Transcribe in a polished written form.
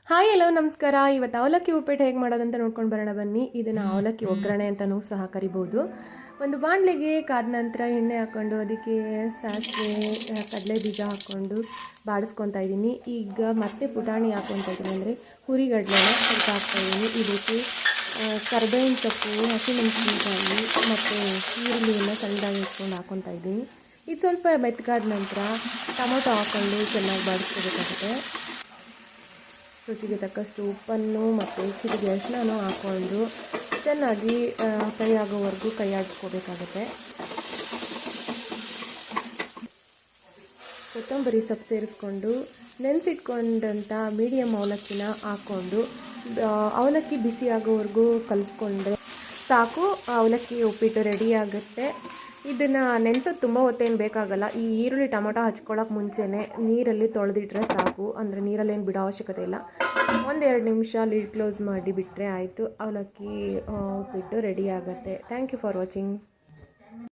Hi ಎಲ್ಲೋ ನಮಸ್ಕಾರ. ಇವತ್ತು ಅವಲಕ್ಕಿ ಉಪ್ಪಿಟ್ಟು ಹೇಗೆ ಮಾಡೋದಂತ ನೋಡ್ಕೊಂಡು ಬರೋಣ ಬನ್ನಿ. ಇದನ್ನು ಅವಲಕ್ಕಿ ಒಗ್ಗರಣೆ ಅಂತಲೂ ಸಹ ಕರಿಬೋದು. ಒಂದು ಬಾಣಲೆಗೆ ಕಾದ ನಂತರ ಎಣ್ಣೆ ಹಾಕ್ಕೊಂಡು ಅದಕ್ಕೆ ಸಾಸಿವೆ ಕಡಲೆ ಬೀಜ ಹಾಕ್ಕೊಂಡು ಬಾಡಿಸ್ಕೊತಾ ಇದ್ದೀನಿ. ಈಗ ಮತ್ತೆ ಪುಟಾಣಿ ಹಾಕ್ಕೊತಾ ಇದ್ದೀನಿ, ಅಂದರೆ ಹುರಿಗಡಲೆನ ಸ್ವಲ್ಪ ಹಾಕ್ತಾಯಿದ್ದೀನಿ. ಇದಕ್ಕೆ ಕರ್ಬೇವಿನ ಸೊಪ್ಪು, ಹಸಿಮೆಣಸಿನಕಾಯಿ ಮತ್ತು ಈರುಳ್ಳಿಯನ್ನು ಸಣ್ಣದಾಗಿ ಇಟ್ಕೊಂಡು ಹಾಕ್ಕೊತಾ ಇದ್ದೀನಿ. ಇದು ಸ್ವಲ್ಪ ಮೆತ್ತಗಾದ ನಂತರ ಟೊಮೊಟೊ ಹಾಕ್ಕೊಂಡು ಚೆನ್ನಾಗಿ ಬಾಡಿಸ್ಕೋಬೇಕಾಗುತ್ತೆ. ರುಚಿಗೆ ತಕ್ಕಷ್ಟು ಉಪ್ಪನ್ನು ಮತ್ತು ಚಿಟಿಕೆ ಅರಿಶಿನ ಹಾಕ್ಕೊಂಡು ಚೆನ್ನಾಗಿ ಫ್ರೈ ಆಗೋವರೆಗೂ ಕೈ ಆಡಿಸ್ಕೋಬೇಕಾಗತ್ತೆ. ಕೊತ್ತಂಬರಿ ಸೊಪ್ಪು ಸೇರಿಸ್ಕೊಂಡು ನೆನೆಸಿಟ್ಕೊಂಡಂಥ ಮೀಡಿಯಮ್ ಅವಲಕ್ಕಿನ ಹಾಕ್ಕೊಂಡು ಅವಲಕ್ಕಿ ಬಿಸಿ ಆಗೋವರೆಗೂ ಕಲಿಸ್ಕೊಂಡ್ರೆ ಸಾಕು, ಅವಲಕ್ಕಿ ಉಪ್ಪಿಟ್ಟು ರೆಡಿ ಆಗುತ್ತೆ. ಇದನ್ನು ನೆನೆಸೋದು ತುಂಬ ಹೊತ್ತೇನು ಬೇಕಾಗಲ್ಲ. ಈ ಈರುಳ್ಳಿ ಟೊಮೊಟೊ ಹಚ್ಕೊಳ್ಳೋಕೆ ಮುಂಚೆನೇ ನೀರಲ್ಲಿ ತೊಳೆದಿಟ್ರೆ ಸಾಕು, ಅಂದರೆ ನೀರಲ್ಲೇನು ಬಿಡೋ ಅವಶ್ಯಕತೆ ಇಲ್ಲ. 1-2 ನಿಮಿಷ ಲಿಡ್ ಕ್ಲೋಸ್ ಮಾಡಿ ಬಿಟ್ಟರೆ ಆಯಿತು, ಅವಲಕ್ಕಿ ಉಪ್ಪಿಟ್ಟು ರೆಡಿ ಆಗುತ್ತೆ. Thank you for watching.